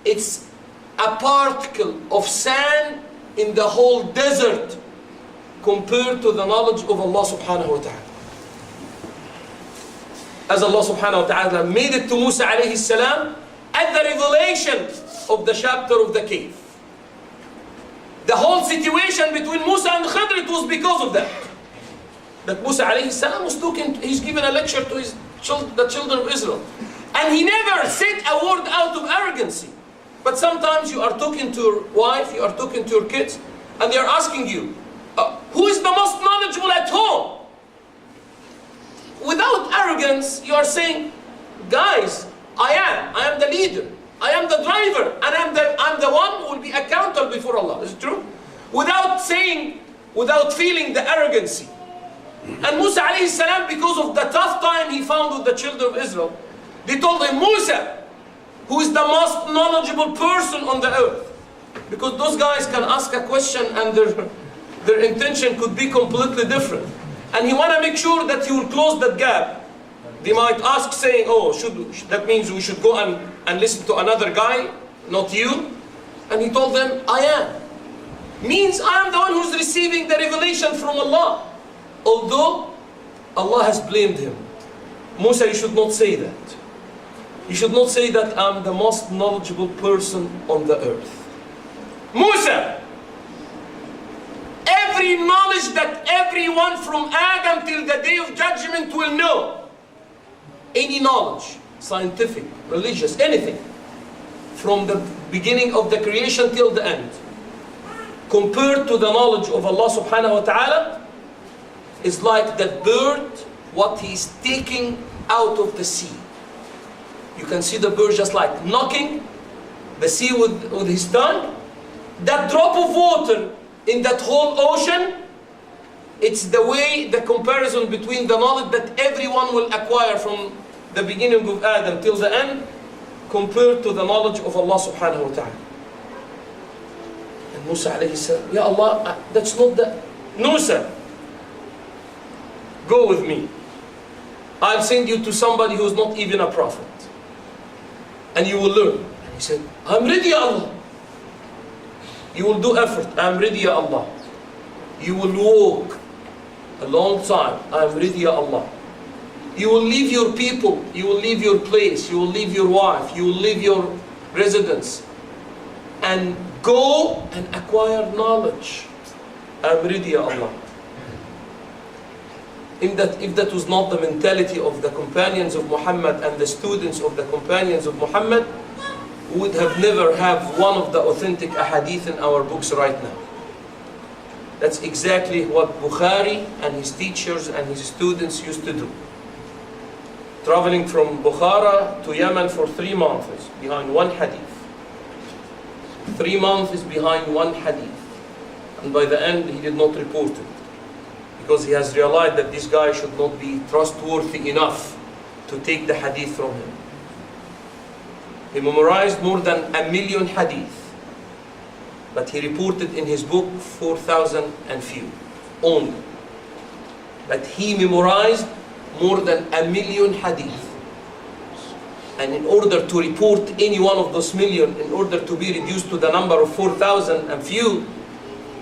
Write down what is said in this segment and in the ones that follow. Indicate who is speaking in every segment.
Speaker 1: it's a particle of sand in the whole desert compared to the knowledge of Allah subhanahu wa ta'ala. As Allah subhanahu wa ta'ala made it to Musa alayhi salam at the revelation of the chapter of the cave. The whole situation between Musa and Khidr, it was because of that. That Musa alayhi salam was he's given a lecture to the children of Israel. And he never said a word out of arrogancy. But sometimes you are talking to your wife, you are talking to your kids, and they are asking you, who is the most knowledgeable at home? Without arrogance, you are saying, guys, I am the leader, I am the driver, and I'm the one who will be accountable before Allah. Is it true? Without feeling the arrogancy. And Musa alayhi salam, because of the tough time he found with the children of Israel, they told him, Musa, who is the most knowledgeable person on the earth? Because those guys can ask a question and their intention could be completely different. And he want to make sure that he will close that gap. They might ask saying, oh, that means we should go and listen to another guy, not you. And he told them, I am. Means I am the one who's receiving the revelation from Allah. Although Allah has blamed him. Musa, you should not say that. You should not say that I'm the most knowledgeable person on the earth. Musa, every knowledge that everyone from Adam till the day of judgment will know, any knowledge, scientific, religious, anything, from the beginning of the creation till the end, compared to the knowledge of Allah subhanahu wa ta'ala, is like that bird, what he's taking out of the sea. You can see the bird just like knocking the sea with his tongue. That drop of water in that whole ocean, it's the way, the comparison between the knowledge that everyone will acquire from the beginning of Adam till the end, compared to the knowledge of Allah subhanahu wa ta'ala. And Musa alayhi salam, Ya Allah, that's not the... Musa, go with me. I'll send you to somebody who's not even a prophet. And you will learn. And he said, I'm ready, Ya Allah. You will do effort. I'm ready, Ya Allah. You will walk a long time. I'm ready, Ya Allah. You will leave your people. You will leave your place. You will leave your wife. You will leave your residence. And go and acquire knowledge. I'm ready, Ya Allah. If that was not the mentality of the companions of Muhammad and the students of the companions of Muhammad, we would have never have one of the authentic ahadith in our books right now. That's exactly what Bukhari and his teachers and his students used to do. Traveling from Bukhara to Yemen for 3 months behind one hadith. 3 months behind one hadith. And by the end he did not report it. Because he has realized that this guy should not be trustworthy enough to take the hadith from him. He memorized more than 1 million hadith. But he reported in his book 4,000 and few only. But he memorized more than 1 million hadith. And in order to report any one of those million, in order to be reduced to the number of 4,000 and few,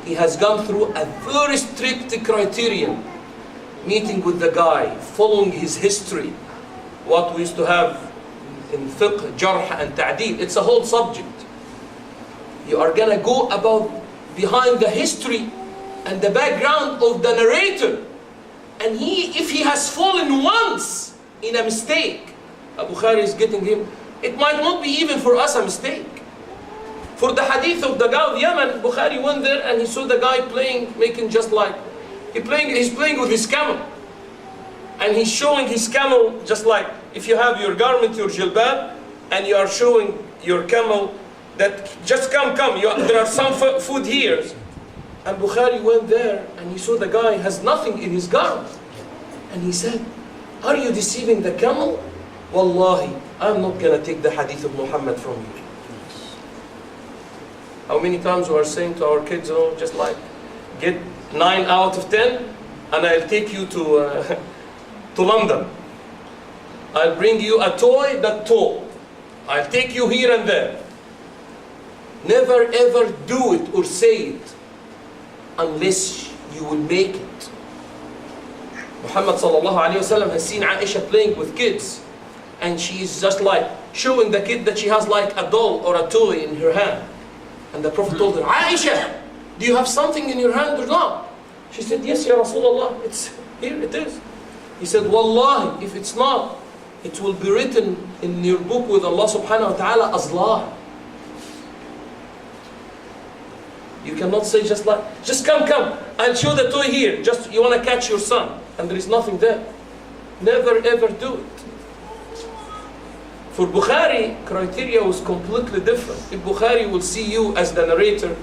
Speaker 1: he has gone through a very strict criterion, meeting with the guy, following his history, what we used to have in fiqh, jarh and ta'deel. It's a whole subject. You are gonna go about behind the history and the background of the narrator. And if he has fallen once in a mistake, Bukhari is getting him, it might not be even for us a mistake. For the hadith of the guy of Yemen, Bukhari went there and he saw the guy playing, making just like, he's playing with his camel. And he's showing his camel just like, if you have your garment, your jilbab, and you are showing your camel that just come, there are some food here. And Bukhari went there and he saw the guy has nothing in his garment. And he said, are you deceiving the camel? Wallahi, I'm not going to take the hadith of Muhammad from you. How many times we are saying to our kids, just like, get 9 out of 10 and I'll take you to London. I'll bring you a toy that tall. I'll take you here and there. Never ever do it or say it unless you will make it. Muhammad sallallahu alayhi wasallam has seen Aisha playing with kids, and she is just like showing the kid that she has like a doll or a toy in her hand. And the Prophet told her, Aisha, do you have something in your hand or not? She said, yes, Ya Rasulullah, it's here, it is. He said, Wallahi, if it's not, it will be written in your book with Allah subhanahu wa ta'ala as lie. You cannot say just like, just come, I'll show the toy here. Just, you want to catch your son, and there is nothing there. Never ever do it. For Bukhari, criteria was completely different. If Bukhari will see you as the narrator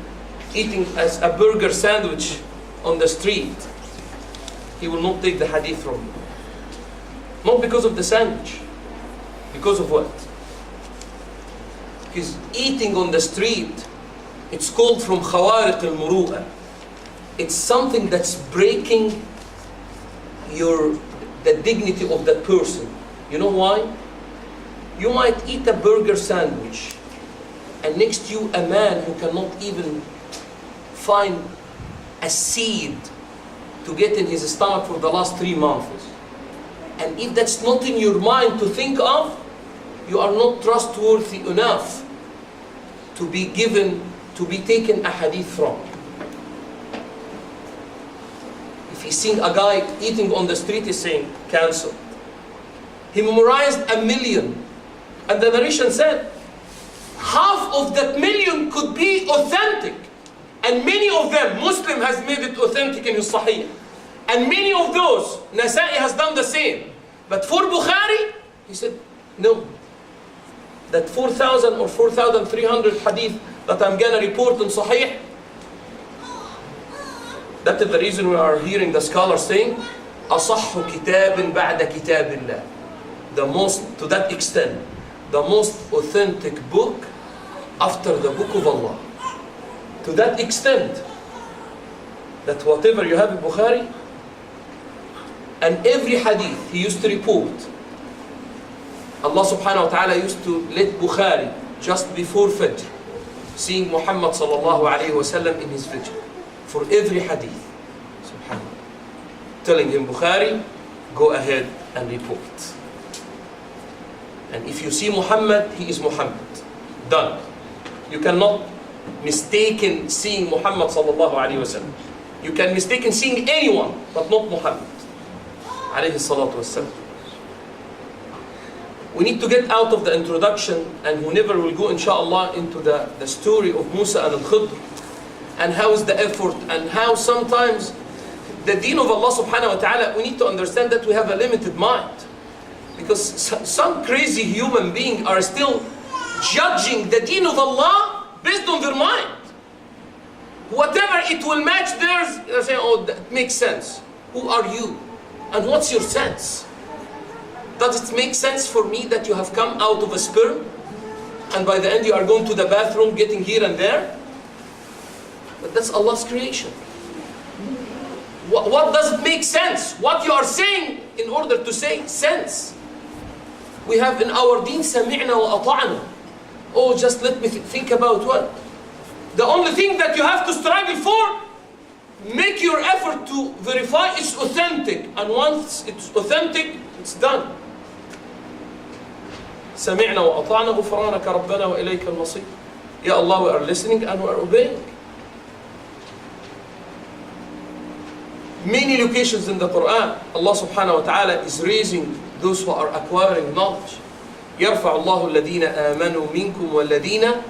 Speaker 1: eating as a burger sandwich on the street, he will not take the hadith from you. Not because of the sandwich. Because of what? Because eating on the street, it's called from khawariq al-muru'a. It's something that's breaking the dignity of that person. You know why? You might eat a burger sandwich, and next to you a man who cannot even find a seed to get in his stomach for the last 3 months. And if that's not in your mind to think of, you are not trustworthy enough to be taken a hadith from. If he's seeing a guy eating on the street, he's saying, cancel. He memorized 1 million. And the narration said, half of that million could be authentic. And many of them, Muslim has made it authentic in his Sahih. And many of those, Nasa'i has done the same. But for Bukhari, he said, no. That 4,000 or 4,300 hadith that I'm going to report in Sahih, that is the reason we are hearing the scholars saying, أصح كتاب بعد كتاب الله. The most, to that extent, the most authentic book after the book of Allah. To that extent, that whatever you have in Bukhari, and every hadith he used to report, Allah subhanahu wa ta'ala used to let Bukhari just before Fajr, seeing Muhammad sallallahu alayhi wa sallam in his Fajr, for every hadith, subhanallah, telling him, Bukhari, go ahead and report. And if you see Muhammad, he is Muhammad. Done. You cannot mistaken seeing Muhammad sallallahu alayhi wa sallam. You can mistaken seeing anyone, but not Muhammad alayhi salatu wasallam. We need to get out of the introduction, and whenever we'll go inshallah into the story of Musa and Al-Khidr, and how is the effort, and how sometimes the deen of Allah subhanahu wa ta'ala, we need to understand that we have a limited mind. Because some crazy human beings are still judging the deen of Allah based on their mind. Whatever it will match theirs, they're saying, oh, that makes sense. Who are you? And what's your sense? Does it make sense for me that you have come out of a sperm, and by the end you are going to the bathroom, getting here and there? But that's Allah's creation. What does it make sense? What you are saying in order to say sense. We have in our deen, سَمِعْنَا وَأَطَعْنَا. Oh, just let me think about what? The only thing that you have to struggle for, make your effort to verify it's authentic. And once it's authentic, it's done. سَمِعْنَا وَأَطَعْنَا غُفْرَانَكَ رَبَّنَا وَإِلَيْكَ الْمَصِيرُ. Ya Allah, we are listening and we are obeying. Many locations in the Quran, Allah subhanahu wa ta'ala is raising those who are acquiring knowledge. يَرْفَعُ اللَّهُ الَّذِينَ آمَنُوا مِنْكُمْ وَالَّذِينَ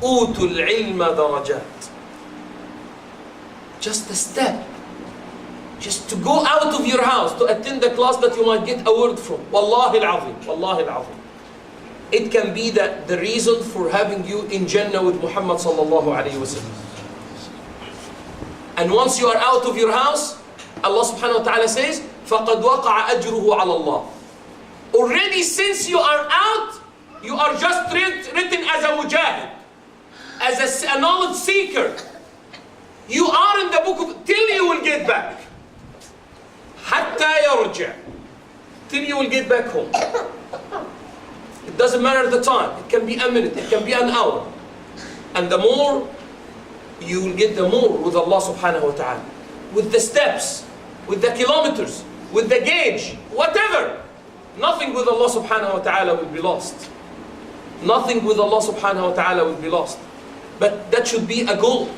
Speaker 1: أُوتُوا الْعِلْمَ دَرَجَاتٍ. Just a step. Just to go out of your house to attend the class that you might get a word from. Wallahi al-azim. Wallahi al-azim. It can be the reason for having you in Jannah with Muhammad sallallahu alayhi wa sallam. And once you are out of your house, Allah subhanahu wa ta'ala says, فَقَدْ وَقَعَ أَجْرُهُ عَلَى اللَّهِ. Already since you are out, you are just written as a mujahid, as a knowledge seeker. You are in the book of, till you will get back. حَتَّى يَرْجَعْ. Till you will get back home. It doesn't matter the time. It can be a minute, it can be an hour. And the more you will get, the more with Allah subhanahu wa ta'ala. With the steps, with the kilometers, with the gauge, whatever. Nothing with Allah subhanahu wa ta'ala will be lost. Nothing with Allah subhanahu wa ta'ala will be lost. But that should be a goal.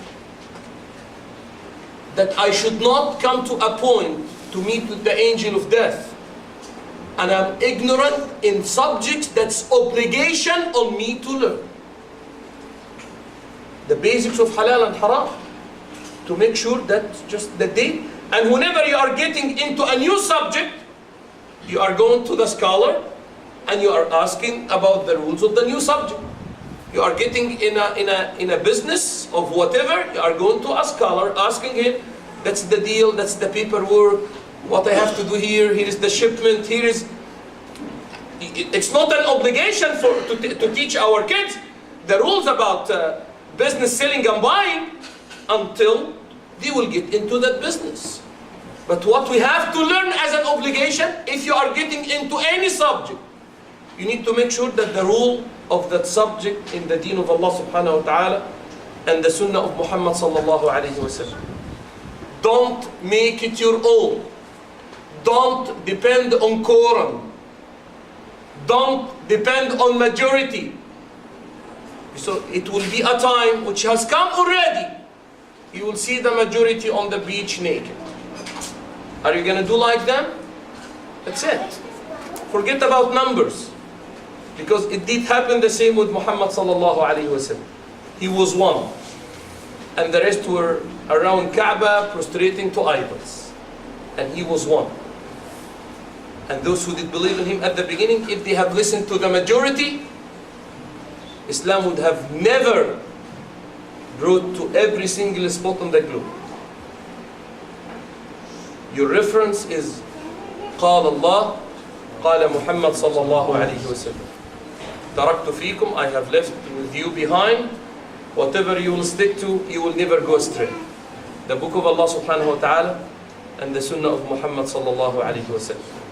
Speaker 1: That I should not come to a point to meet with the angel of death and I'm ignorant in subjects that's obligation on me to learn. The basics of halal and haram. To make sure that just the day, and whenever you are getting into a new subject, you are going to the scholar and you are asking about the rules of the new subject. You are getting in a business of whatever, you are going to a scholar, asking him, that's the deal, that's the paperwork, what I have to do here, here is the shipment, here is... It's not an obligation to teach our kids the rules about business selling and buying until they will get into that business. But what we have to learn as an obligation, if you are getting into any subject, you need to make sure that the rule of that subject in the deen of Allah subhanahu wa ta'ala and the sunnah of Muhammad sallallahu alayhi wa sallam. Don't make it your own. Don't depend on quorum. Don't depend on majority. So it will be a time which has come already. You will see the majority on the beach naked. Are you going to do like them? That's it. Forget about numbers. Because it did happen the same with Muhammad sallallahu alayhi wa sallam. He was one. And the rest were around Kaaba prostrating to idols. And he was one. And those who did believe in him at the beginning, if they have listened to the majority, Islam would have never brought to every single spot on the globe. Your reference is قال الله قال محمد صلى الله عليه وسلم. تركت فيكم, I have left with you behind. Whatever you will stick to, you will never go astray. The book of Allah subhanahu wa ta'ala and the sunnah of Muhammad sallallahu alayhi wa sallam.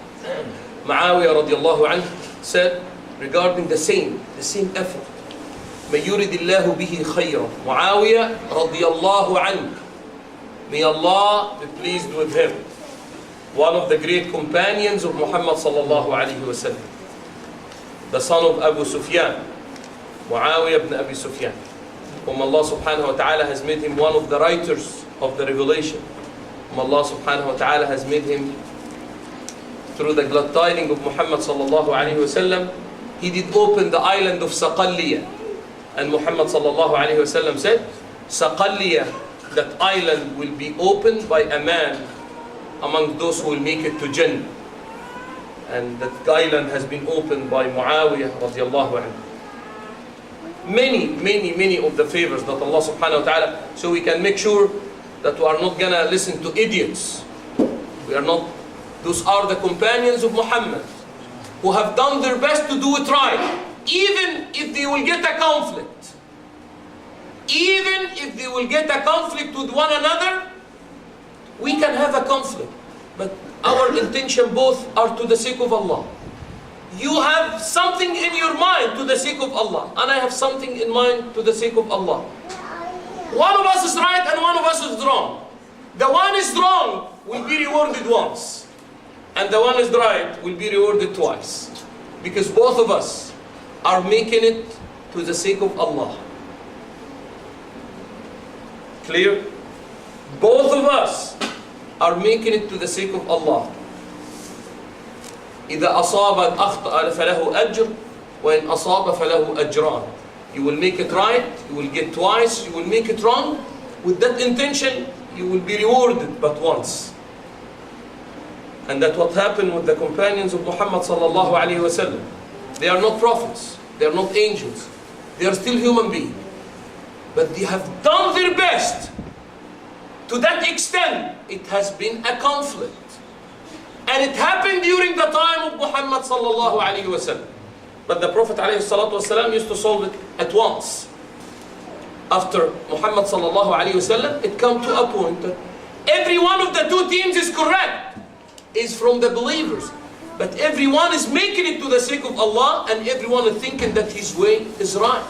Speaker 1: Muawiyah radiallahu anhu said regarding the same effort, may yuridillahu bihi khayran. Muawiyah radiallahu anhu, may Allah be pleased with him. One of the great companions of Muhammad sallallahu alayhi wa sallam. The son of Abu Sufyan, Muawiyah ibn Abi Sufyan, whom Allah subhanahu wa ta'ala has made him one of the writers of the revelation. Whom Allah subhanahu wa ta'ala has made him through the glad tidings of Muhammad sallallahu alayhi wa sallam. He did open the island of Saqaliya. And Muhammad sallallahu alayhi wa sallam said, Saqaliya, that island will be opened by a man among those who will make it to Jannah. And that island has been opened by Muawiyah radiallahu anhu. Many of the favors that Allah subhanahu wa ta'ala, so we can make sure that we are not gonna listen to idiots. We are not, those are the companions of Muhammad who have done their best to do it right. Even if they will get a conflict. Even if they will get a conflict with one another, we can have a conflict. But our intention both are to the sake of Allah. You have something in your mind to the sake of Allah, and I have something in mind to the sake of Allah. One of us is right and one of us is wrong. The one is wrong will be rewarded once, and the one is right will be rewarded twice. Because both of us are making it to the sake of Allah. Clear? Both of us are making it to the sake of Allah. إذا أصاب أخطأ فله أجر وإن أصاب فله أجران. You will make it right, you will get twice, you will make it wrong. With that intention, you will be rewarded but once. And that's what happened with the companions of Muhammad sallallahu alayhi wa sallam. They are not prophets, they are not angels, they are still human beings. But they have done their best. To that extent, it has been a conflict. And it happened during the time of Muhammad sallallahu alayhi wa sallam. But the Prophet alayhi salatu wasalam used to solve it at once. After Muhammad sallallahu alayhi wa sallam, it come to a point that every one of the two teams is correct, is from the believers. But everyone is making it to the sake of Allah, and everyone is thinking that his way is right.